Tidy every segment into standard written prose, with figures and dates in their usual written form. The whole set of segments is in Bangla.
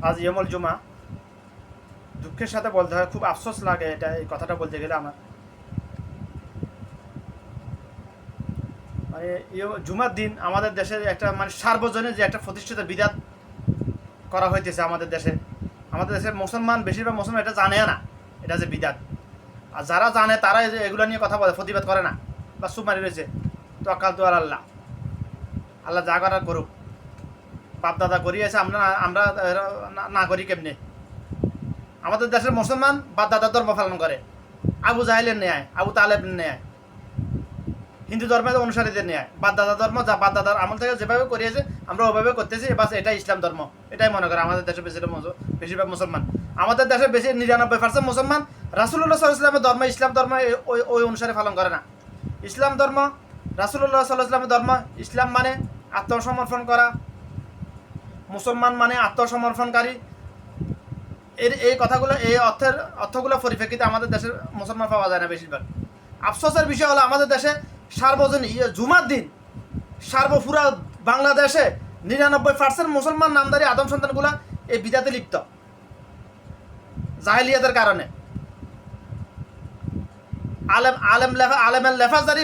আজ ইয়মুল জুমা। দুঃখের সাথে বলতে হয়, খুব আফসোস লাগে এটা, এই কথাটা বলতে গেলে আমার। মানে জুমার দিন আমাদের দেশে একটা মানে সার্বজনীন যে একটা প্রতিষ্ঠিত বিধাত করা হইতেছে আমাদের দেশের মুসলমান, বেশিরভাগ মুসলমান এটা জানে না, এটা যে বিধাত। আর যারা জানে তারা এগুলো নিয়ে কথা বলে, প্রতিবাদ করে না বা চুপ মারি রয়েছে। তো আকাল তো আর আল্লাহ আল্লাহ যা করার করুক। বাপ দাদা করিয়েছে, আমরা আমরা না করি কেমনে? আমাদের দেশের মুসলমান বাপ দাদা ধর্ম পালন করে, আবু জাহেলের ন্যায়, আবু তালেবের ন্যায়, হিন্দু ধর্মের অনুসারীদের ন্যায়। বাপ দাদা ধর্ম যা বাপ দাদার আমল থেকে যেভাবে করিয়েছে আমরা ওভাবে করতেছি, বাস এটাই ইসলাম ধর্ম, এটাই মনে করে আমাদের দেশে বেশিরভাগ মুসলমান। আমাদের দেশে বেশি 99% মুসলমান রাসূলুল্লাহ সাল্লাল্লাহু আলাইহি ওয়াসাল্লামের ধর্ম, ইসলাম ধর্ম ওই অনুসারে পালন করে না। ইসলাম ধর্ম, রাসূলুল্লাহ সাল্লাল্লাহু আলাইহি ওয়াসাল্লামের ধর্ম, ইসলাম মানে আত্মসমর্পণ করা, মুসলমান মানে আত্মসমর্পণকারী। এই কথাগুলো, এই অর্থগুলো পরিপ্রেক্ষিতে আমাদের দেশের মুসলমান পাওয়া যায় না বেশিরভাগ। আফসোসের বিষয় হলো আমাদের দেশে সার্বজনীন জুমার দিন পুরা বাংলাদেশে 99% মুসলমান নামধারী আদম সন্তানগুলা এই বিদাতে লিপ্ত, জাহেলিয়াতের কারণে। আলেমের লেফাজদারি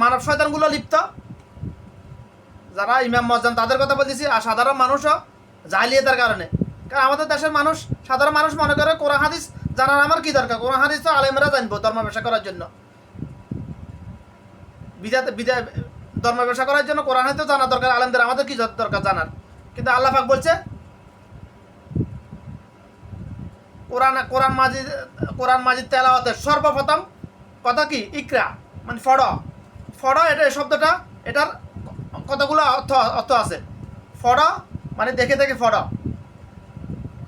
মানব শয়তানগুলো লিপ্ত, যারা ইমাম মজ্জাম তাদের কথা বলতেছি। আর সাধারণ মানুষও জাহেলিয়াতের কারণে। কারণ আমাদের দেশের মানুষ, সাধারণ মানুষ মনে করে কোরআন হাদিস জানার আমার কি দরকার? কোরআন হাদিস তো আলেমরা জানবো ধর্ম ব্যবসা করার জন্য, ধর্ম ব্যবসা করার জন্য কোরআন হাদিস তো জানা দরকার আলেমদের, আমাদের কি দরকার জানার? কিন্তু আল্লাহ পাক বলছে কোরআন মাজিদ তেলাওয়াতের সর্বপ্রথম কথা কি? ইকরা, মানে ফড়। এটা এই শব্দটা, এটার কতগুলো অর্থ আছে। ফড় মানে দেখে দেখে ফড়,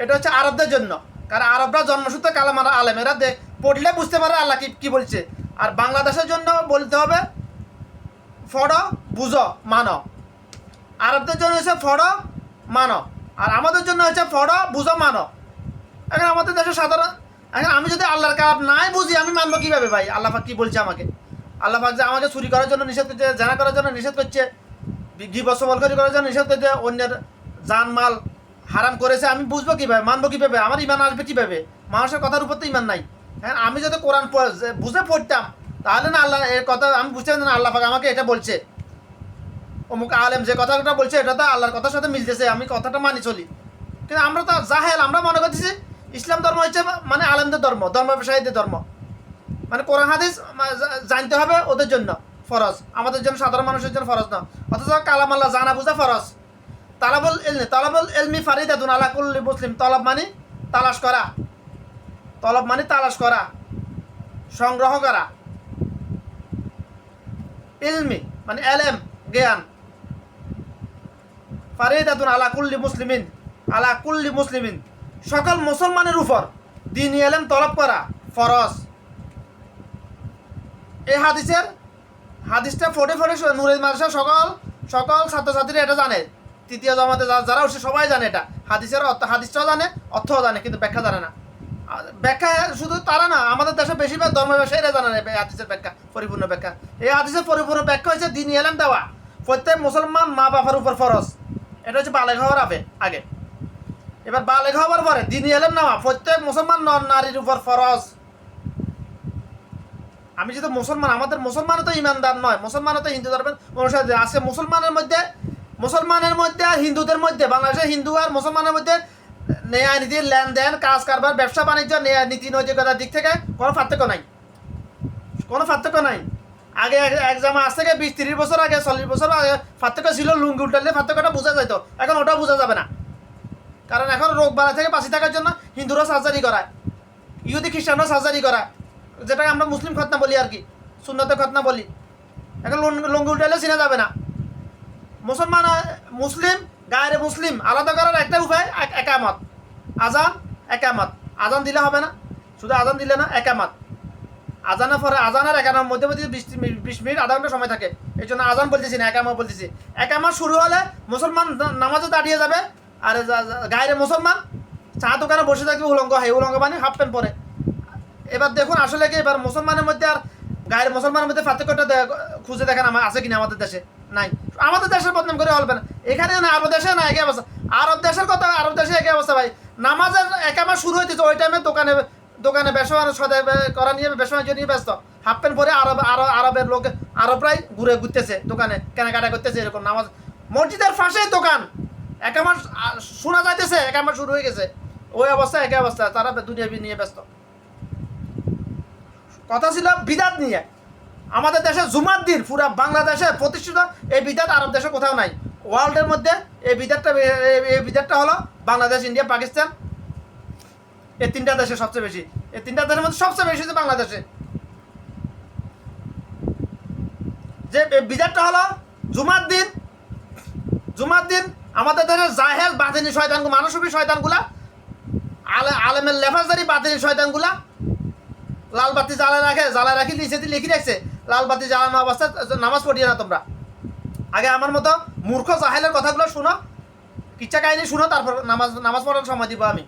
এটা হচ্ছে আরবদের জন্য। কারণ আরবরা জন্মসূত্রে কালামারা আলেম, এরা পড়লে বুঝতে পারে আল্লাহ কি বলছে। আর বাংলাদেশের জন্য বলতে হবে ফড় বুঝো মানো। আরবদের জন্য হচ্ছে ফড় মানো, আর আমাদের জন্য হচ্ছে ফড় বুঝো মানো। এখন আমাদের দেশের সাধারণ, এখন আমি যদি আল্লাহর কালাম নাই বুঝি, আমি মানবো কীভাবে ভাই? আল্লাহ পাক কী বলছে আমাকে? আল্লাহ পাক যে আমাকে চুরি করার জন্য নিষেধ করছে, জানা করার জন্য নিষেধ করছে, গিবত সবলকারী করার জন্য নিষেধ করছে, অন্যের জানমাল হারাম করেছে, আমি বুঝবো কীভাবে? মানবো কীভাবে? আমার ইমান আসবে কীভাবে? মানুষের কথার উপর তো ইমান নাই। হ্যাঁ, আমি যদি কোরআন বুঝে পড়তাম তাহলে না আল্লাহ এর কথা আমি বুঝতে পারতাম না আল্লাহ পাক আমাকে এটা বলছে। অমুক আলেম যে কথাটা বলছে এটা তো আল্লাহর কথার সাথে মিলতেছে, আমি কথাটা মানি চলি। কিন্তু আমরা তো জাহেল, আমরা মনে করতেছি ইসলাম ধর্ম হচ্ছে মানে আলেমদের ধর্ম, ধর্ম ব্যবসায়ীদের ধর্ম, মানে কোরআন হাদিস জানতে হবে ওদের জন্য ফরজ, আমাদের জন্য সাধারণ মানুষের জন্য ফরজ না। অথচ কালাম আল্লাহ জানা বুঝা ফরজ। তালাবুল ইলমি ফারিদাতুন আলা কুল্লি মুসলিম। তলব মানে তালাশ করা, সংগ্রহ করা। ইলমি মানে এলেম, জ্ঞান। ফারিদাতুন আলা কুল্লি মুসলিমিন, সকল মুসলমানের উপর দ্বীনি ইলম তলব করা ফরজ। এই হাদিসটা ফোটে নুরাইল মাদ্রাসা সকল ছাত্রছাত্রীরা এটা জানে। তৃতীয় জমাতে যারা উঠছে সবাই জানে এটা। হাদিসটাও জানে, অর্থও জানে, কিন্তু ব্যাখ্যা জানে না। ব্যাখ্যা শুধু তারা না, আমাদের দেশে বেশিরভাগ ধর্ম ব্যবসায়ীরা জানে না এই হাদিসের ব্যাখ্যা, পরিপূর্ণ ব্যাখ্যা। এই হাদিসের পরিপূর্ণ ব্যাখ্যা হচ্ছে দ্বীনি ইলম দেওয়া প্রত্যেক মুসলমান মা বাবার উপর ফরজ। এটা হচ্ছে বালেগ হওয়ার আগে। এবার বালেগ হওয়ার পরে দ্বীনি ইলম নেওয়া প্রত্যেক মুসলমান নারীর উপর ফরজ। আমি যেহেতু মুসলমান, আমাদের মুসলমানও তো ইমানদার নয়, মুসলমানও তো হিন্দু ধর্মের অনুসারী আছে। মুসলমানের মধ্যে আর হিন্দুদের মধ্যে, বাংলাদেশের হিন্দু আর মুসলমানের মধ্যে ন্যায় নীতির লেনদেন, কাজ কারবার, ব্যবসা বাণিজ্য, নীতি নৈতিকতার দিক থেকে কোনো পার্থক্য নাই। আগে এক জামা আজ থেকে 20-30 বছর আগে, 40 বছর আগে পার্থক্য ছিল। লুঙ্গি উল্টালে পার্থক্যটা বোঝা যেত, এখন ওটাও বোঝা যাবে না। কারণ এখন রোগ বালা থেকে বাঁচি থাকার জন্য হিন্দুরা সার্জারি করায়, ইহুদি খ্রিস্টানরা সার্জারি করায়, যেটাকে আমরা মুসলিম খতনা বলি আর কি, সুন্নতে খতনা বলি। এখন লুঙ্গি উল্টালে চিনা যাবে না। মুসলিম গায়রে মুসলিম আলাদা করার একটা উপায় একামত, আজান দিলে হবে না, শুধু আজান দিলে না, একামত। আজানের পরে আজানের একামের মধ্যে 20 মিনিট আধা ঘন্টা সময় থাকে, এই জন্য আজান বলতেছি না, একামত বলতেছি। একামত শুরু হলে মুসলমান নামাজে দাঁড়িয়ে যাবে, আর গায়রে মুসলমান চা দোকানে বসে থাকবে উলঙ্গ মানে হাফ প্যান্ট পরে। এবার দেখুন আসলে কি এবার মুসলমানের মধ্যে আর গায়ের মুসলমানের মধ্যে পার্থক্যটা খুঁজে দেখেন আছে কিনা? আমাদের দেশে নাই। আমাদের দেশের বদনাম করে হবে না। এখানে না, আরব দেশে না একই অবস্থা। আরব দেশের কথা, আরব দেশে একই অবস্থা ভাই। নামাজের একেবারে শুরু হইতেছে ওই টাইমে দোকানে ব্যবসা সদাই করা নিয়ে ব্যবসা বাণিজ্য নিয়ে ব্যস্ত। হাফ প্যান্ট পরে আরবের লোক, আরবরাই ঘুরতেছে দোকানে কেনাকাটা করতেছে এরকম। নামাজ মসজিদের পাশেই দোকান, একেবারে শোনা যাইতেছে একেবারে শুরু হয়ে গেছে। ওই অবস্থা, একই অবস্থা, তারা দুনিয়া নিয়ে ব্যস্ত। কথা ছিল বিদাত নিয়ে। আমাদের দেশে জুমার দিন পুরা বাংলাদেশে প্রতিষ্ঠিত এই বিদাত আরব দেশে কোথাও নাই। ওয়ার্ল্ডের মধ্যে এই বিদাতটা হলো বাংলাদেশ, ইন্ডিয়া, পাকিস্তান, এই তিনটা দেশে সবচেয়ে বেশি। এই তিনটা দেশের মধ্যে সবচেয়ে বেশি হচ্ছে বাংলাদেশে। যে বিদাতটা হলো জুমার দিন আমাদের দেশের জাহেল বাতিনি শয়তান, মানসিক শয়তানগুলা, আলেমের লেফাজদারি বাতিনি শয়তানগুলা লাল বাতি জ্বালা রাখি নিচে লিখে রাখছে, লাল বাতি জ্বালানো অবস্থায় নামাজ পড়িয়ে না তোমরা। আগে আমার মতো মূর্খ জাহেলের কথাগুলো শুনো, কিচ্ছা কাহিনী শুনো, তারপর নামাজ পড়ার সময় দিব আমি।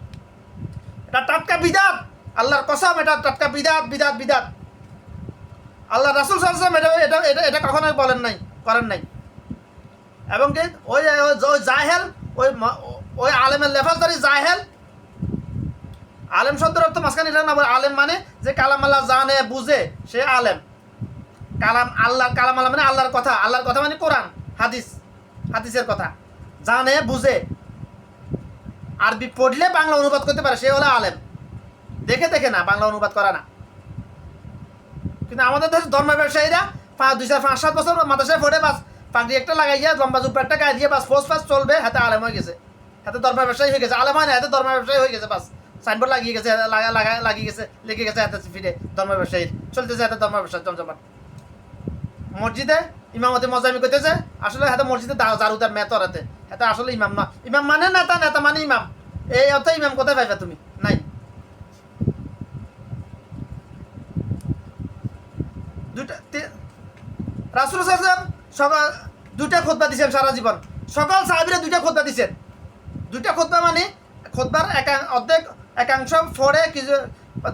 এটা টাটকা বিদাত, আল্লাহর কসম, এটা টাটকা বিদাত। আল্লাহ রাসূল সাল্লাল্লাহু আলাইহি ওয়াসাল্লাম এটা কখনোই বলেন নাই, করেন নাই। এবং কি ওই জাহেল, ওই আলেমের লেফাজদারি জাহেল, আলেম শব্দের অর্থ মাঝখানে এটা না, আলেম মানে যে কালাম আল্লাহ জানে বুঝে সে আলেম। কালাম আল্লাহ মানে আল্লাহর কথা মানে কোরআন হাদিসের কথা, জানে বুঝে, আরবি পড়লে বাংলা অনুবাদ করতে পারে, সে হলো আলেম। দেখে না, বাংলা অনুবাদ করা না। কিন্তু আমাদের দেশের ধর্ম ব্যবসায়ীরা 5-7 বছর মাদ্রাসায় পড়ে বাস পাগড়ি একটা লাগাইয়া লম্বা জুব্বা একটা গায়ে দিয়ে বাস ফোস চলবে, হাতে আলেম হয়ে গেছে, হাতে ধর্ম ব্যবসায়ী হয়ে গেছে। আলেম হয় না, হাতে ধর্ম ব্যবসায়ী হয়ে গেছে। বাস সাইনবোর্ড লাগিয়ে গেছে, লাগিয়ে গেছে, লিখে গেছে হাতে ফিরে ধর্ম ব্যবসায়ী চলতেছে, হাতে ধর্ম ব্যবসায়ী জমজমাট। মসজিদে ইমামতি মজামি করতেছে, আসলে হাতে মসজিদে জারুদার মেতর হাতে আসলে ইমাম না। ইমাম মানে নেতা মানে ইমাম। এই অর্থ ইমাম কোথায় পাইবা তুমি? নাই। রাসূল সাল্লাল্লাহু আলাইহি ওয়াসাল্লাম সকাল 2টা খুতবা দিয়েছেন সারা জীবন। সকাল সাহাবীরা 2টা খুতবা দিয়েছেন। 2টা খুতবা মানে খুতবার একাংশ পড়ে কিছু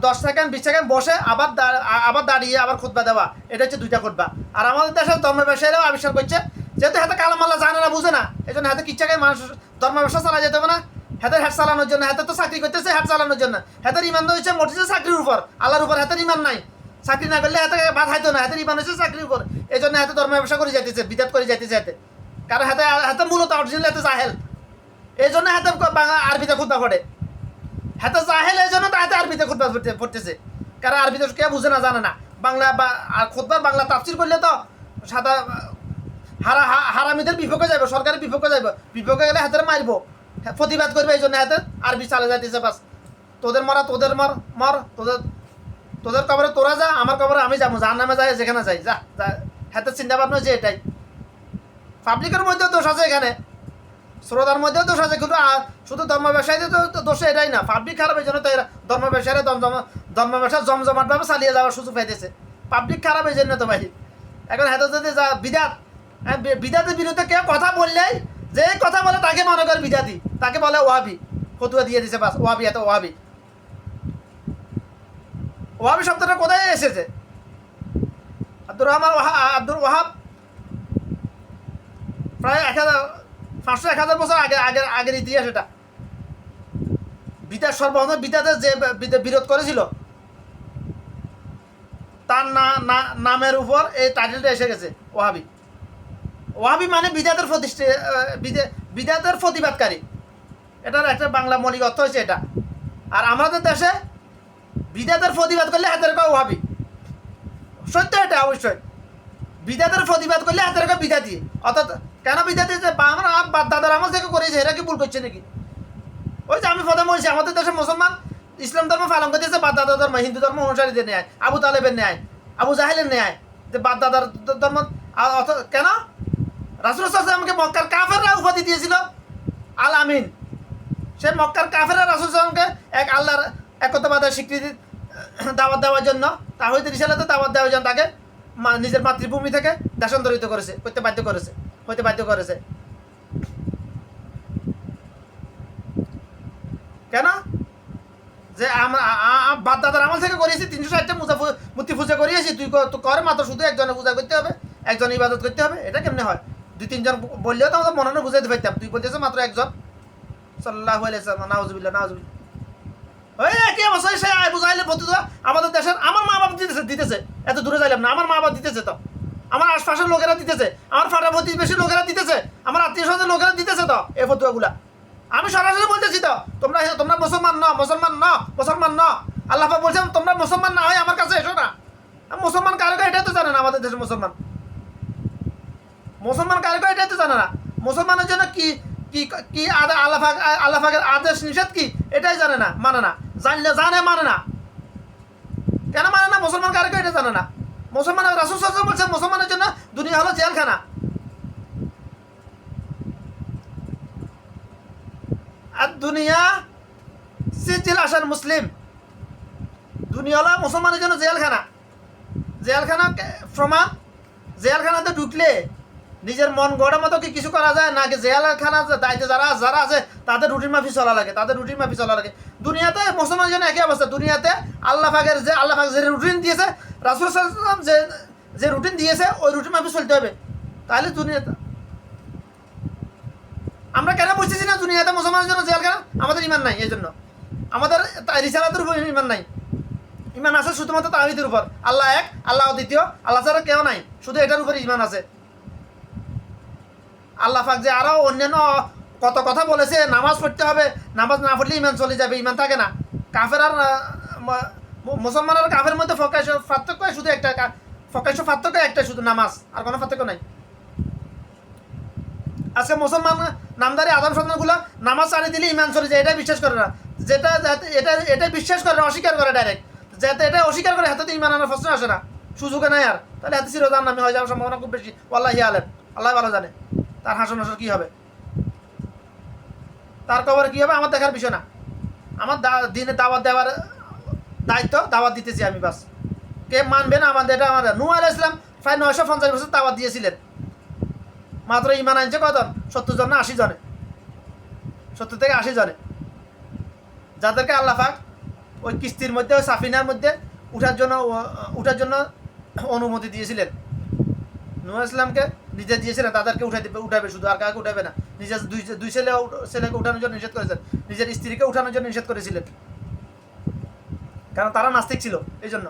10 সেকেন্ড 20 সেকেন্ড বসে আবার দাঁড়িয়ে আবার খুতবা দেওয়া, এটা হচ্ছে 2টা খুতবা। আর আমাদের দেশের ধর্ম ব্যবসায়ীরাও আবিষ্কার করছে, যেহেতু হাতে কালাম আল্লাহ জানে না বুঝে না, এই জন্য হাতে কিচ্ছাকে মানুষ ধর্ম ব্যবসা চালা যেতে হবে না। হাতের হাত চালানোর জন্য, হাতে তো চাকরি করতেছে হাত চালানোর জন্য। হাতের ইমান তো হচ্ছে মসজিদের চাকরির উপর, আল্লাহর উপর হাতের ইমান নাই। চাকরি না করলে হাতে ভাত খাইতো না, হাতের ইমান হচ্ছে চাকরির উপর। এই জন্য হাতে ধর্ম ব্যবসা করে যাইতেছে, বিদাত করে যাইতেছে হাতে। কারণ হাতে মূলত অরিজিনাল হাতে জাহেল, এই জন্য হাতে আরবিতে খুতবা পড়ে। হাতে জাহেল, এই জন্য হাতে আরবিতে খুতবা পড়তেছে। কারণ আরবিতে কেউ বুঝে না, জানে না বাংলা। বা খুতবার বাংলা তাফসির করলে তো সাদা হারামিদের বিপক্ষে যাইব, সরকারের বিপক্ষে যাইব, বিপক্ষে গেলে হাতের মারবো, প্রতিবাদ করবে। এই জন্য হাতে আরবি চালে যাইতেছে। বাস তোদের মরা তোদের মর, তোদের কবরে তোরা যা, আমার কবরে আমি যাবো, যার নামে যাই যেখানে যাই যা। হাতের চিন্তা ভাবনা যে এটাই। পাবলিকের মধ্যেও দোষ আছে, এখানে শ্রোতার মধ্যেও দোষ আছে, কিন্তু শুধু ধর্ম ব্যবসায়ীদের তো দোষ এটাই না। পাবলিক খারাপ, এই জন্য তো ধর্ম ব্যবসায়ীরা ধর্ম ব্যবসা জমজমাটভাবে চালিয়ে যাওয়ার সুযোগ পাইতেছে। পাবলিক খারাপ এই জন্য তো ভাই। এখন হাতে যদি যা বিদাতের বিরুদ্ধে কেউ কথা বললেই, যে কথা বলে তাকে মনে করে বিদাতি, তাকে বলে ওয়াহাবি, ফতুয়া দিয়ে দিছে। বাস ওয়াহাবি, এত ওয়াহাবি শব্দটা কোথায় এসেছে? আব্দুর ওয়াহাব প্রায় 500-1000 বছর আগের ইতিহাস এটা। বিদাত সর্বপ্রথম বিদাতের যে বিরোধ করেছিল, তার নামের উপর এই টাইটেলটা এসে গেছে ওয়াহাবি। ওয়াহাবি মানে বিদাতের প্রতিবাদকারী, এটার একটা বাংলা মৌলিক অর্থ হয়েছে এটা। আর আমাদের দেশে বিদাতের প্রতিবাদ করলে হাতের কাউ ওয়াহাবি, সত্য এটা অবশ্যই। বিদাতের প্রতিবাদ করলে হাতের কাউ বিদাতি। অর্থাৎ কেন বিদাতি? আমরা বাপ দাদার আমল থেকে করেছে, এরা কি ভুল করছে নাকি? ওই যে আমি প্রথম বলছি, আমাদের দেশের মুসলমান ইসলাম ধর্ম পালন করতেছে বাপ দাদার ধর্ম, হিন্দু ধর্ম অনুসারীদের ন্যায়, আবু তালেবের ন্যায়, আবু জাহেলের ন্যায়, যে বাপ দাদার ধর্ম। কেন? রাসূল সাল্লাল্লাহু আলাইহি ওয়াসাল্লামকে মক্কার কাফেররা উপাধি দিয়েছিল আল আমিন। সে মক্কার কাফেররা রাসূল সাল্লাল্লাহু আলাইহি ওয়াসাল্লামকে এক আল্লাহর একত্ববাদের স্বীকৃতি দাওয়াত দেওয়ার জন্য, তাওহীদের রিসালাতে দাওয়াত দেওয়ার জন্য তাকে নিজের মাতৃভূমি থেকে দেশান্তরিত করতে বাধ্য করেছে। কেন? যে আমরা বাপ দাদার আমল থেকে করিয়েছি, 360টা মূর্তি পূজা করিয়েছি, তুই করে মাত্র শুধু একজনের পূজা করতে হবে, একজন ইবাদত করতে হবে। এটা কেমনে হয়? 2-3 জন বললেও তো আমাদের মনে বুঝাইতে পারতাম। তুই বলতেছে মাত্র একজন। সাল্লাল্লাহু আলাইহি ওয়াসাল্লাম। নাউজুবিল্লাহ নাউজুবিল্লাহ। ওই একই অবস্থা সে বুঝাইলে বলতে আমাদের দেশের আমার মা বাবা দিতেছে এত দূরে যাইলাম না, আমার মা বাবা দিতেছে, তো আমার আশপাশের লোকেরা দিতেছে, আমার পাড়া প্রতিবেশী লোকেরা দিতেছে, আমার আত্মীয় স্বজনের লোকেরা দিতেছে তো এই ফতুয়াগুলা। আমি সরাসরি বলতেছি তো তোমরা মুসলমান ন আল্লাহ পাক বলছেন তোমরা মুসলমান না হয় আমার কাছে এসো না। মুসলমান কারে এটাই তো জানে না, আমাদের দেশের মুসলমান কারে এটাই তো জানে না। মুসলমানের জন্য কি কি কি আল্লাহ পাকের আদেশ নিষেধ কি এটাই জানে না, মানে না, জানে মানে না। কেন মানে না? মুসলমান কারে এটা জানে না। মুসলমানের রাসূল সাল্লাল্লাহু আলাইহি ওয়াসাল্লাম বলছেন মুসলমানের জন্য দুনিয়া হলো জেলখানা, আর দুনিয়া সিজিল আসার মুসলিম। দুনিয়া হলো মুসলমানের জন্য জেলখানা। প্রমাণ, জেলখানাতে ঢুকলে নিজের মন গড়ার মতো কি কিছু করা যায় নাকি? জেলখানা দায়িত্বে যারা আছে তাদের রুটিন মাফি চলা লাগে। দুনিয়াতে মুসলমানের জন্য একই অবস্থা। দুনিয়াতে আল্লাহ পাক যে রুটিন দিয়েছে, রাসূল সাল্লাল্লাহু আলাইহি ওয়াসাল্লাম যে রুটিন দিয়েছে ওই রুটিন মাফি চলতে হবে। তাহলে দুনিয়াতে আমরা কেন বুঝতেছি না দুনিয়াতে মুসলমানের জন্য জেলখানা? আমাদের ইমান নাই, এই জন্য আমাদের রিসালাতের উপর ইমান নাই। ইমান আছে শুধুমাত্র তাওহীদের উপর, আল্লাহ এক, আল্লাহ দ্বিতীয়, আল্লাহ ছাড়া কেউ নাই, শুধু এটার উপর ইমান আছে। আল্লাহ পাক যে আরো অন্যান্য কত কথা বলেছে, নামাজ পড়তে হবে, নামাজ না পড়লে ইমান চলে যাবে, ইমান থাকে না। কাফের আর মুসলমান আর কাফের মধ্যে পার্থক্য শুধু একটা, পার্থক্য একটা, শুধু নামাজ, আর কোনো পার্থক্য নাই। আজকে মুসলমান নামদারি আদম সন্তানগুলো নামাজ ছাড়িয়ে দিলে ইমান চলে যায়, এটাই বিশ্বাস করে না। এটা বিশ্বাস করে না, অস্বীকার করে ডাইরেক্ট। যাতে এটা অস্বীকার করে হাতে ইমান আনার প্রশ্ন আসে না, সুযোগে নাই আর। তাহলে হাতে চিরদান নামে হয়ে যাওয়ার সম্ভাবনা খুব বেশি। আল্লাহি আলেম, আল্লাহ ভালো জানে তার হাসন হাসন কী হবে, তার খবর কী হবে আমার দেখার বিষয় না। আমার দিনে দাওয়াত দেওয়ার দায়িত্ব, দাওয়াত দিতেছি আমি, বাস। কে মানবে না আমাদের, এটা আমাদের। নূহ আলাইহিস সালাম প্রায় 950 বছর দাওয়াত দিয়েছিলেন, মাত্র ইমান আনছে কজন? 70 জন না 80 জনে, 70 থেকে 80 জনে, যাদেরকে আল্লাহ পাক ওই কিস্তির মধ্যে, ওই সাফিনার মধ্যে উঠার জন্য অনুমতি দিয়েছিলেন। নূহ ইসলামকে নিজে দিয়েছিলেন, তাদেরকে উঠাবে শুধু, আর কাউকে উঠাবে না। নিজের দুই ছেলেকে উঠানোর জন্য নিষেধ করেছেন, নিজের স্ত্রীকে উঠানোর জন্য নিষেধ করেছিলেন, কারণ তারা নাস্তিক ছিল এই জন্য।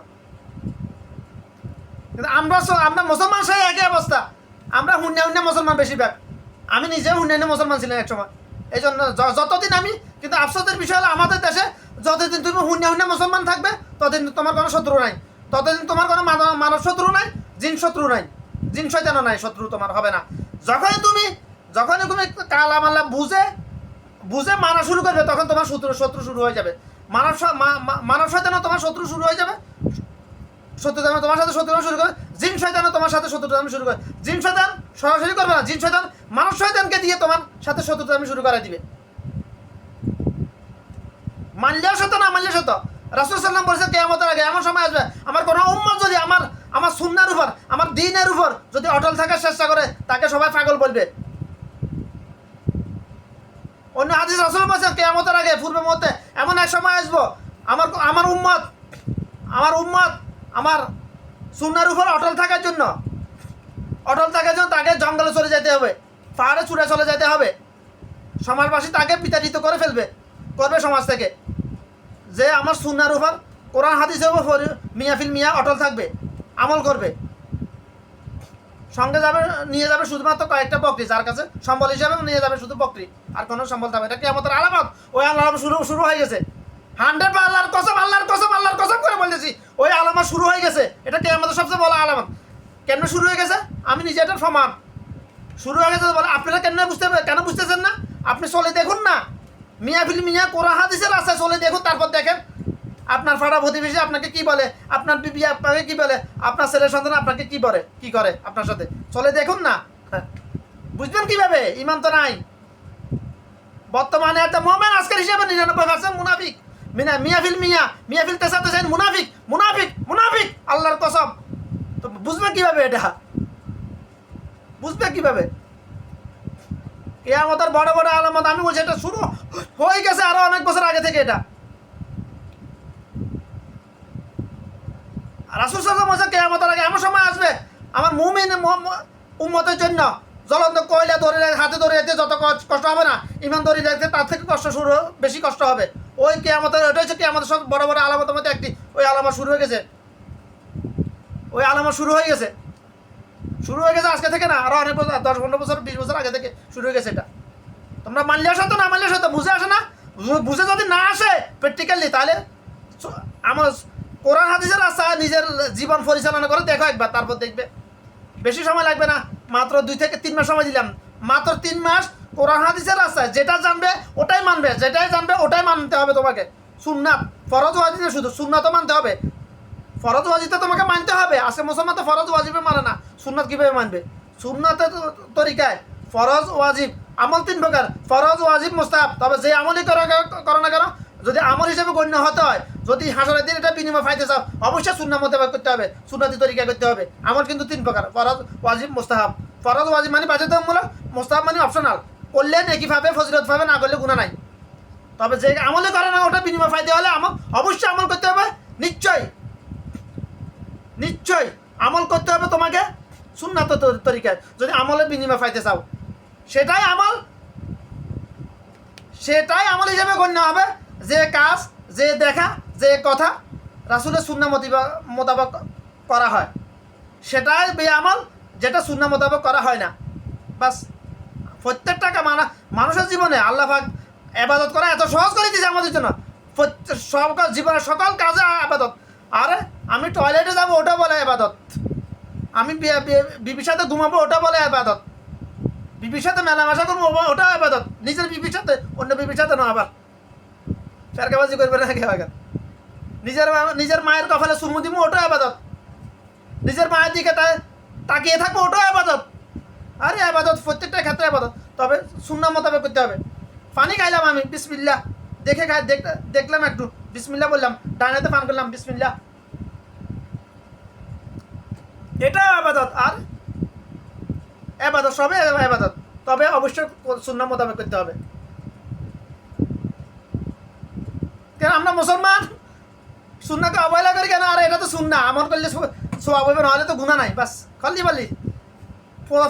কিন্তু আমরা মুসলমান সেই একই অবস্থা। আমরা হুন্যা মুসলমান বেশিরভাগ। আমি নিজেও হুন্যা মুসলমান ছিলাম এক সময়। এই জন্য যতদিন আমি, কিন্তু আফসোসের বিষয় হলো আমাদের দেশে যতদিন তুমি হুন্যা মুসলমান থাকবে ততদিন তোমার কোনো শত্রু নাই, ততদিন তোমার কোনো মানব শত্রু নাই, জিন শত্রু নাই, জিন শয়তানও নাই, শত্রু তোমার হবে না। যখনই তুমি কালা মাল্লা বুঝে মানা শুরু করবে, তখন তোমার শত্রু শুরু হয়ে যাবে। মানব শয়তানও তোমার শত্রু শুরু হয়ে যাবে, শত্রুতা তোমার সাথে শত্রুতা শুরু করে। জিন শয়তানও তোমার সাথে শত্রুতা শুরু করে। জিন শয়তান সরাসরি করবে না, জিন শয়তান মানব শয়তানকে দিয়ে তোমার সাথে শত্রুতা শুরু করে দিবে। মানলেও সত্য, না মানলেও সত্য। রাসূল সাল্লাল্লাহু আলাইহি ওয়াসাল্লাম বলেছেন কিয়ামতের আগে এমন সময় আসবে, আমার কোনো উম্মত যদি আমার সুন্নাহর উপর, আমার দ্বীনের উপর যদি অটল থাকার চেষ্টা করে, তাকে সবাই পাগল বলবে। অন্য হাদিস রাসূল বলেছেন কিয়ামতের আগে পূর্ব মুহূর্তে এমন এক সময় আসবো, আমার উম্মত আমার সুন্নাহর উপর অটল থাকার জন্য তাকে জঙ্গলে চলে যেতে হবে, পাহাড়ে ছুটে চলে যেতে হবে। সমাজবাসী তাকে বিতাড়িত করবে সমাজ থেকে, যে আমার সুন্নাহর উপর, কোরআন হাদিসের উপর মিয়া অটল থাকবে, আমল করবে। সঙ্গে নিয়ে যাবে শুধুমাত্র কয়েকটা বকরি, যার কাছে সম্বল হিসাবে নিয়ে যাবে শুধু বকরি, আর কোনো সম্বল থাকবে। এটা কিয়ামতের আলামত। ওই আলামত শুরু হয়ে গেছে। 100 আল্লাহর কসম করে বলতেছি, ওই আলামত শুরু হয়ে গেছে। এটা কিয়ামতের সবচেয়ে বড় আলামত। কেন শুরু হয়ে গেছে? আমি নিজে এটার প্রমাণ। শুরু হয়ে গেছে বলে আপনারা কেন বুঝতেছেন না? আপনি চলে দেখুন না, মিয়া কোরআন হাদিসের আছে, চলে দেখুন, তারপর দেখেন আপনার পাড়া প্রতিবেশী আপনাকে কি বলে, আপনার বিবি আপনাকে কি বলে, আপনার ছেলের সন্তান আপনাকে কি করে আপনার সাথে, চলে দেখুন না। বুঝবেন কিভাবে? ইমান তো নাই। বর্তমানে একটা মুমিন আজকের হিসাবে 99% মুনাফিক। মিয়াফিল তেসাতে চাই মুনাফিক আল্লাহর কসম। তো বুঝবে কিভাবে? এটা বুঝবে কিভাবে? কিয়ামতের বড় বড় আলামত আমি বলছি, এটা শুরু হয়ে গেছে আরো অনেক বছর আগে থেকে। এটা রাসূল সাল্লাল্লাহু আলাইহি ওয়াসাল্লাম কিয়ামতের আগে এমন সময় আসবে, আমার মুমিন উম্মতের জন্য জ্বলন্ত কয়লা ধরে হাতে ধরে রাখতে যত কষ্ট হবে না, ইমান ধরে রাখতে তার থেকে কষ্ট বেশি কষ্ট হবে। ওই কিয়ামতের ওইটা হচ্ছে কিয়ামতের সব বড় বড় আলামতের মধ্যে একটি। ওই আলামত শুরু হয়ে গেছে, ওই আলামত শুরু হয়ে গেছে আজকে থেকে না, আরো অনেক বছর 10-15 বছর 20 বছর আগে থেকে শুরু হয়ে গেছে এটা। তোমরা মানলে আসো তো, না মানলে আসো তো, বুঝে আসে না, বুঝে যদি না আসে প্র্যাকটিক্যালি, তাহলে আমার কোরআন হাদিসের রাস্তা নিজের জীবন পরিচালনা করে দেখো একবার, তারপর দেখবে। বেশি সময় লাগবে না, মাত্র 2 থেকে 3 মাস সময় দিলাম, মাত্র 3 মাস কোরআন হাদিসের রাস্তায় যেটা জানবে ওটাই মানবে, যেটাই জানবে ওটাই মানতে হবে তোমাকে। সুন্নাত ফরজ ওয়াজিব শুধু সুন্নাতও মানতে হবে, ফরজ ওয়াজিব তো তোমাকে মানতে হবে। আজকে মুসলমান তো ফরজ ওয়াজিবে মানে না, সুন্নাত কিভাবে মানবে? সুন্নাতের তরিকায় ফরজ ওয়াজিব আমল 3 প্রকার, ফরজ ওয়াজিব মুস্তাহাব। তবে যে আমলই করো না কেন, যদি আমল হিসেবে গণ্য হতে হয়, যদি হাসরের দিন এটা বিনিময় পাইতে চাও, অবশ্যই সুন্নাহ মোতাবেক করতে হবে, সুন্নতি তরিকা করতে হবে। আমল কিন্তু 3 প্রকার, ফরজ ওয়াজিব মুস্তাহাব। ফরজ ওয়াজিব মানে বাধ্যতামূলক, মুস্তাহাব মানে অপশনাল। করলে নেকি পাবে, ফজিলত পাবে, না করলে গুনাহ নাই। তবে যে আমলে করে না ওটা বিনিময় পাইতে হলে অবশ্যই আমল করতে হবে। নিশ্চয় আমল করতে হবে তোমাকে সুন্নাত তরিকায়, যদি আমলের বিনিময় পাইতে চাও। সেটাই আমল হিসেবে গণ্য হবে যে কাজ, যে দেখা, যে কথা রাসূলের সুন্নাহ মোতাবেক করা হয়, সেটাই বেআমল যেটা সুন্নাহ মোতাবেক করা হয় না। বাস প্রত্যেকটা মানুষের জীবনে আল্লাহ পাক ইবাদত করা এত সহজ করে দিয়েছে আমাদের জন্য। জীবনের সকল কাজে ইবাদত। আরে আমি টয়লেটে যাবো ওটা বলে ইবাদত, আমি বিবির সাথে ঘুমাবো ওটা বলে ইবাদত, বিবির সাথে মেলামেশা করবো ওটা ইবাদত। নিজের বিবির সাথে, অন্য বিবির সাথে না আবার ফেরকাবাজি করবে না কেউ। নিজের মায়ের কপালে চুমু দিব ওটা ইবাদত, নিজের মায়ের দিকে তাকিয়ে থাকবো ওটা ইবাদত। আরে ইবাদত প্রত্যেকটা ক্ষেত্রে ইবাদত, তবে সুন্নাহ মোতাবেক করতে হবে। পানি খাইলাম আমি বিসমিল্লাহ দেখে দেখলাম, একটু বিসমিল্লাহ বললাম, ডাইনাতে পান করলাম বিসমিল্লাহ, এটা ইবাদত। আর ইবাদত সবে ইবাদত, তবে অবশ্যই সুন্নাহ মোতাবেক করতে হবে। কেন আমরা মুসলমান সুন্নাহকে অবহেলা করি কেন? আর এটা তো সুন্নাহ, আমল করলে সওয়াব হবে, নাহলে তো গুনাহ নাই। বাস খালি বলি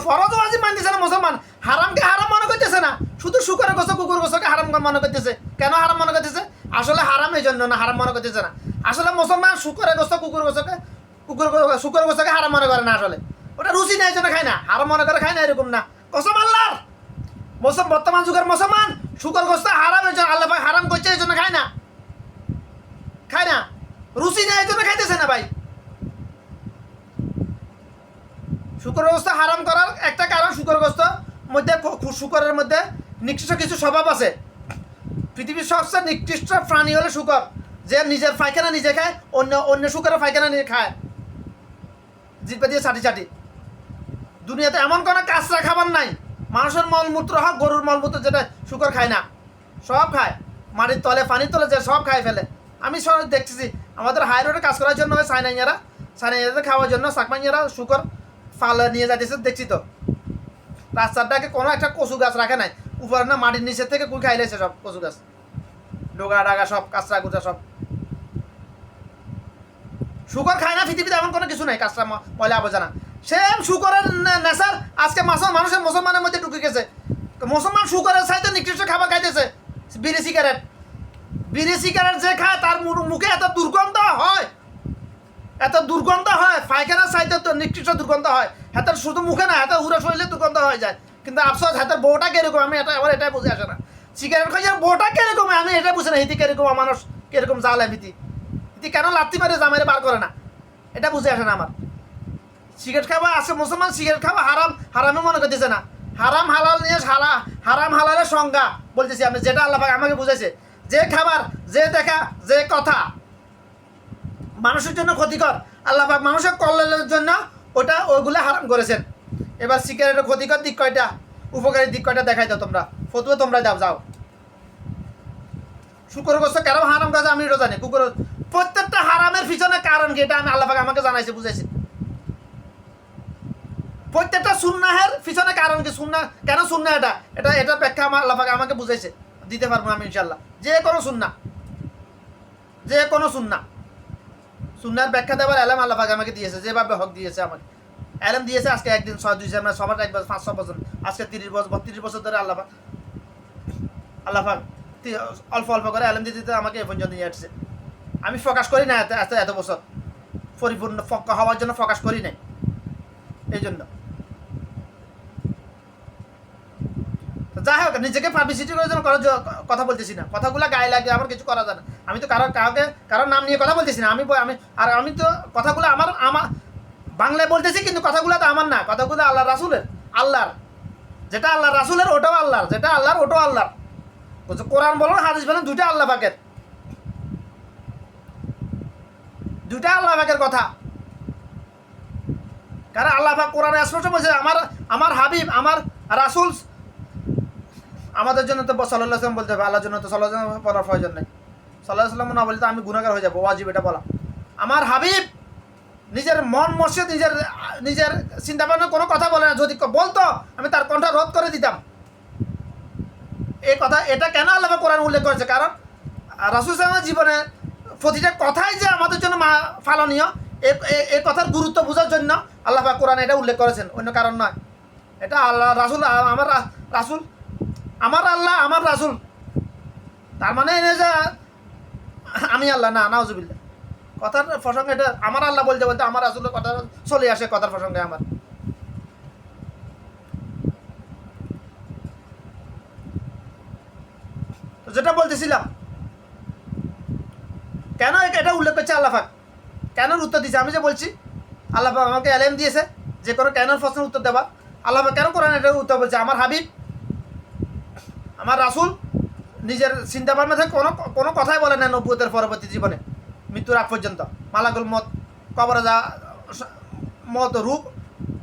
ফরজ ওয়াজিব মানতেছে না মুসলমান, হারামকে হারাম মনে করতেছে না, শুধু শুকরের গোশত কুকুর গোশতকে হারাম মনে করতেছে। কেন হারাম মনে করতেছে? আসলে হারাম এই জন্য না, হারাম মনে করতেছে না। আসলে মুসলমান শুকরের গোশত শুকরের গোশতকে হারাম মনে করে না, আসলে ওটা রুচি নেই জন্য খায় না, হারাম মনে করে খায় না, এরকম না। কসম আল্লাহর, বর্তমান যুগের মুসলমান শুকর গোশত হারাম এই জন্য, আল্লাহ হারাম করছে এই জন্য খায় না, রুচি নেই এই জন্য খাইতেছে না। ভাই শুকর গোশত হারাম করার একটা কারণ, শুকরের মধ্যে নিকৃষ্ট কিছু স্বভাব আছে। পৃথিবীর সবচেয়ে নিকৃষ্ট প্রাণী হলো শুকর, যে নিজের পায়খানা নিজে খায়, অন্য শুকরের পায়খানা নিয়ে খায়, জিভে দিয়ে চাটি। দুনিয়াতে এমন কোনো কাঁচরা খাবার নাই, মানুষের মলমূত্র হোক, গরুর মলমূত্র, যেটা শুকর খায় না, সব খায়। মাটির তলে, পানির তলে, যে সব খায় ফেলে। আমি সব দেখতেছি আমাদের হাই রোডে কাজ করার জন্য চাইনাইয়ারা খাওয়ার জন্য চাকমাইয়ারা শুকর ফাল নিয়ে যাইতেছে, দেখছি তো। রাস্তাটাকে কোনো একটা কচু গাছ রাখে নাই, উপরে না মাটির নিচের থেকে কুল খাইলেছে সব কচু গাছ, ডোগা ডাগা সব, কাঁচরা গুচা সব। শুকর খায় না পৃথিবীতে এমন কোনো কিছু নাই, কাঁচরা ময়লা আবর্জনা। সেম শুকরের নেশার আজকে মানুষের মুসলমানের মধ্যে ঢুকে গেছে। মুসলমান শুকরের চাইতে নিকৃষ্ট খাবার খাইতেছে। বিড়ি সিগারেট যে খায় তার মুখে এত দুর্গন্ধ হয়, পায়খানার চাইতে তো নিকৃষ্ট দুর্গন্ধ হয়। হাতের শুধু মুখে না, হাতের উড়ে শরীরে দুর্গন্ধ হয়ে যায়। কিন্তু আফসোস হাতের বউটা কিরকম, আমি এটাই বুঝে আসে না। সিগারেট খাই বউটা কিরকম, আমি এটা বুঝি না। হিতি কিরকম, মানুষ কিরকম জাল হিতি কেন লাত্তি মারে জামাইরে বার করে না, এটা বুঝে আসে না আমার। সিগারেট খাওয়া আছে, মুসলমান সিগারেট খাওয়া হারামে মনে করতেছে না। হারাম হালাল নিয়ে হারাম হালালের সংজ্ঞা বলতেছি আমি, যেটা আল্লাহ পাক আমাকে বুঝাইছে। যে খাবার, যে দেখা, যে কথা মানুষের জন্য ক্ষতিকর, আল্লাহ পাক মানুষের কল্যাণের জন্য ওইগুলো হারাম করেছেন। এবার সিগারেটের ক্ষতিকর দিক কয়টা, উপকারী দিক কয়টা দেখাই দাও তোমরা, ফতুয়া তোমরা যাও। শুকর গোশত কেন হারাম কাজ আমি এটা জানি। প্রত্যেকটা হারামের পিছনে কারণ কি, এটা আমি আল্লাহ পাক আমাকে জানাইছে, বুঝাইছে। প্রত্যেকটা সুন্নাহের পিছনে কারণ কি, কেন সুন্নাহ, এটা ব্যাখ্যা আমার আল্লাহ পাক আমাকে বুঝাইছে, দিতে পারবো আমি ইনশাল্লাহ। যে কোনো সুন্নাহ সুন্নাহর ব্যাখ্যা দেওয়ার এলাম আল্লাহ পাক আমাকে দিয়েছে, যেভাবে হক দিয়েছে আমাকে। এলএম দিয়েছে আজকে একদিন 6-2 মানে সবার 1 বছর 5-6 বছর, আজকে 30 বছর 32 বছর ধরে আল্লাহ পাক অল্প অল্প করে এলএম দিতে আমাকে এ পর্যন্ত নিয়ে আসছে। আমি ফোকাস করি না এত বছর, পরিপূর্ণ হওয়ার জন্য ফোকাস করি নাই। এই জন্য যাই হোক, নিজেকে পাবলিসিটি করার জন্য কথা বলতেছি না, কথাগুলো গায়ে লাগে আমার কিছু করা যায় না। আমি তো কারোর নাম নিয়ে কথা বলতেছি না। আমি তো কথাগুলো আমার বাংলায় বলতেছি, কিন্তু কথাগুলো তো আমার না, কথাগুলো আল্লাহ রাসুলের, আল্লাহর। যেটা আল্লাহ রাসুলের ওটাও আল্লাহর, যেটা আল্লাহর ওটাও আল্লাহর। কোরআন বলুন হাদিস বলুন দুইটা আল্লাহ পাকের, দুইটা আল্লাহ পাকের কথা। কারণ আল্লাহ পাক কোরআনে স্পষ্ট বলছে আমার হাবিব আমার রাসুল, আমাদের জন্য তো সাল্লাল্লাহু আলাইহি ওয়াসাল্লাম বলতে হবে, আল্লাহর জন্য তো সাল্লাল্লাহু আলাইহি ওয়াসাল্লাম বলার প্রয়োজন নেই। সাল্লাল্লাহু আলাইহি ওয়াসাল্লাম না বললে তো আমি গুনাহগার হয়ে যাবো, ওয়াজিব এটা বলা। আমার হাবিব নিজের মন মসজিদ নিজের চিন্তা ভাবনা কোনো কথা বলে না, যদি বলতো আমি তার কণ্ঠ রোধ করে দিতাম। এই কথা এটা কেন আল্লাহ পাক কোরআন উল্লেখ করেছে? কারণ রাসূল সাল্লাল্লাহু আলাইহি ওয়াসাল্লামের জীবনে প্রতিটা কথাই যে আমাদের জন্য ফালনীয়, এই কথার গুরুত্ব বোঝার জন্য আল্লাহ পাক কোরআনে এটা উল্লেখ করেছেন, অন্য কারণ নয়। এটা আল্লাহ রাসূল আমার রাসূল, আমার আল্লাহ আমার রাসূল, তার মানে এই যে আমি আল্লাহ না, নাউজুবিল্লাহ। কথার প্রসঙ্গে এটা আমার আল্লাহ বলতে বলতে আমার রাসূলের কথা চলে আসে কথার প্রসঙ্গে আমার। তো যেটা বলতেছিলাম, কেন এটা উল্লেখ করছে আল্লাহ পাক, কেন উত্তর দিয়েছে? আমি যে বলছি আল্লাহ পাক আমাকে এলএম দিয়েছে যে কোনো কেন প্রশ্নের উত্তর দেওয়ার। আল্লাহ পাক কেন কোরআন এটা উত্তর বলছে? আমার হাবিব আমার রাসূল নিজের চিন্তা ভাবনা থেকে কোনো কথাই বলে না নবুয়তের পরবর্তী জীবনে, মৃত্যুর আগ পর্যন্ত। মালাকুল মত কবরে যা মত রূপ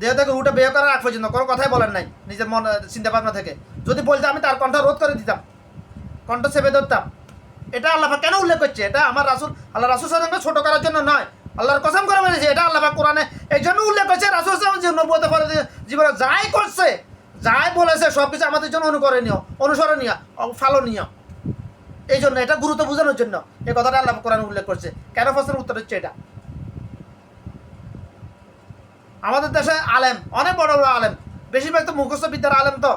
দেহ থেকে রুটে বের করার আগ পর্যন্ত কোনো কথাই বলেন নাই নিজের মন চিন্তা ভাবনা থেকে। যদি বলতে আমি তার কণ্ঠ রোধ করে দিতাম, কণ্ঠ চেপে ধরতাম। এটা আল্লাহ পাক কেন উল্লেখ করছে? এটা আমার রাসূল, আল্লাহ রাসূল সাল্লাল্লাহু আলাইহি ওয়াসাল্লামকে ছোট করার জন্য নয়, আল্লাহর কসম করে বলেছে। এটা আল্লাহ পাক কোরআনে এই জন্য উল্লেখ করছে, রাসূল সাল্লাল্লাহু আলাইহি ওয়াসাল্লাম যে নবুয়তের পরে জীবনে যাই করছে, যাই বলেছে সব কিছু আমাদের জন্য অনুসরণীয়, ফালনীয়। এই জন্য এটা গুরুত্ব বোঝানোর জন্য এই কথাটা আল্লাহ কোরআনে উল্লেখ করছে। কেন প্রশ্নের উত্তর হচ্ছে এটা। আমাদের দেশে আলেম অনেক বড় বড় আলেম, বেশিরভাগ তো মুখস্থ বিদ্যার আলেম। তো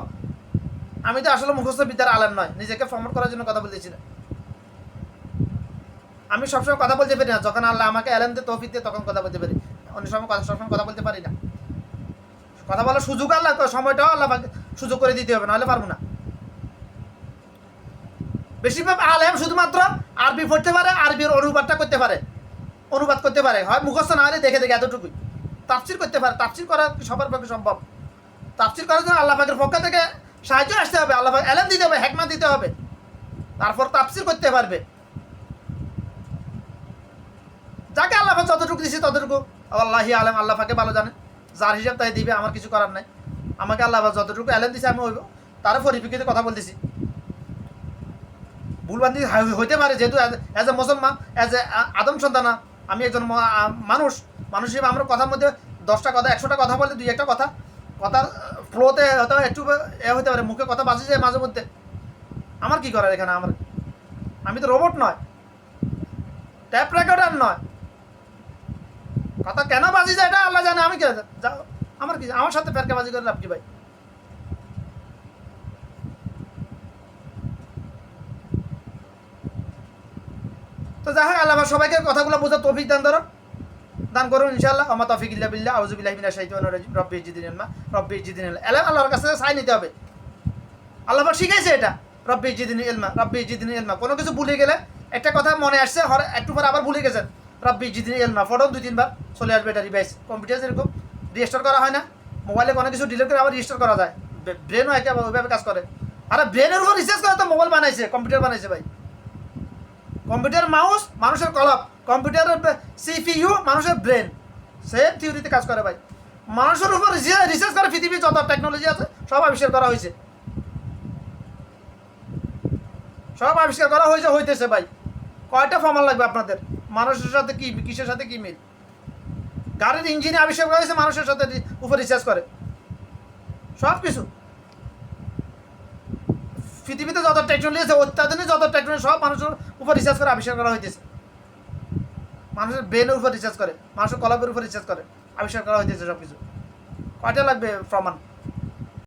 আমি তো আসলে মুখস্থ বিদ্যার আলেম নয়, নিজেকে প্রমোট করার জন্য কথা বলতেছি না। আমি সবসময় কথা বলতে পারি না, যখন আল্লাহ আমাকে এলেম দিয়ে তৌফিক দিয়ে তখন কথা বলতে পারি, অন্য সময় সবসময় কথা বলতে পারি না। কথা বলার সুযোগ আল্লাহ, সময়টাও আল্লাহ সুযোগ করে দিতে হবে, নাহলে পারবো না। বেশিরভাগ আলেম শুধুমাত্র আরবি পড়তে পারে, আরবির অনুবাদ করতে পারে, হয় মুখস্থ না হলে দেখে এতটুকুই। তাফসির করতে পারে, তাফসির করা সবার পক্ষে সম্ভব। তাফসির করার জন্য আল্লাহ পাকের পক্ষ থেকে সাহায্য আসতে হবে, আল্লাহ পাক এলেম দিতে হবে, হিকমত দিতে হবে, তারপর তাফসির করতে পারবে। যাকে আল্লাহ পাক যতটুকু দিচ্ছে ততটুকু আল্লাহি আলেম, আল্লাহ পাকে ভালো জানে, যার হিসাব তাই দিবে, আমার কিছু করার নাই। আমাকে আল্লাহ পাক যতটুকু এলেম দিচ্ছে আমি তার পরিপ্রেক্ষিতে কথা বলতেছি। ভুলবান্দি হইতে পারে, যেহেতু অ্যাজ এ মুসলমান, অ্যাজ এ আদম সন্তান, আমি একজন মানুষ হিসেবে আমার কথার মধ্যে 10টা কথা 100টা কথা বলতে 2-1টা কথার ফ্লোতে হয়তো একটু হতে পারে, মুখে কথা বাজে যায় মাঝে মধ্যে। আমার কি করার এখানে? আমি তো রোবট নয়, ট্যাপ রেকর্ডার নয়। কথা কেন বাজি যায় এটা আল্লাহ জানে, আমি কে আমার কি, আমার সাথে ফেরকাবাজি করে লাভ কি ভাই? তো যাই হোক, আল্লাহ সবাইকে কথাগুলো বোঝার তৌফিক দান করুন ইনশাআল্লাহ। আমা তৌফিক ইল্লা বিল্লাহ, আউযু বিল্লাহি মিনাশ শাইতানির রাজিম। রব্বি জিদনি ইলমা, রব্বি জিদনি ইলমা। আল্লাহর কাছে চাই নিতে হবে। আল্লাহ পাক শিখাইছে এটা, রব্বি জিদনি ইলমা, রব্বি জিদনি ইলমা। কোনো কিছু ভুলে গেলে একটা কথা মনে আসছে, একটু পরে আবার ভুলে গেছেন, রব্বি জিদনি ইলমা ফটো 2-3 বার চলে আসবে। এটা রিভাইস, কম্পিউটার যেরকম রিস্টোর করা হয় না, মোবাইলে কোনো কিছু ডিলিট করে আবার রিস্টোর করা যায়, ব্রেনও ওইভাবে কাজ করে। আরে ব্রেনের উপর রিসার্চ করে তো মোবাইল বানাইছে, কম্পিউটার বানাইছে ভাই। কম্পিউটার মাউস মানুষের কলম, কম্পিউটারের সিপিইউ মানুষের ব্রেন, সেম থিওরিতে কাজ করে ভাই। মানুষের উপর রিসার্চ করে পৃথিবীর যত টেকনোলজি আছে সব আবিষ্কার করা হয়েছে, হইতেছে ভাই। কয়টা ফর্মাল লাগবে আপনাদের? মানুষের সাথে কি, কিসের সাথে কি মিল? গাড়ির ইঞ্জিনে আবিষ্কার করা হয়েছে মানুষের সাথে উপর রিসার্চ করে, সব কিছু। পৃথিবীতে যত টেকনোলজি আছে, অত্যাধুনিক যত টেকনোলজি সব মানুষের উপর রিসার্চ করে আবিষ্কার করা হইতেছে। মানুষের ব্রেনের উপর রিসার্চ করে, মানুষের কলমের উপর রিসার্চ করে আবিষ্কার করা হইতেছে সব কিছু। কয়টা লাগবে প্রমাণ?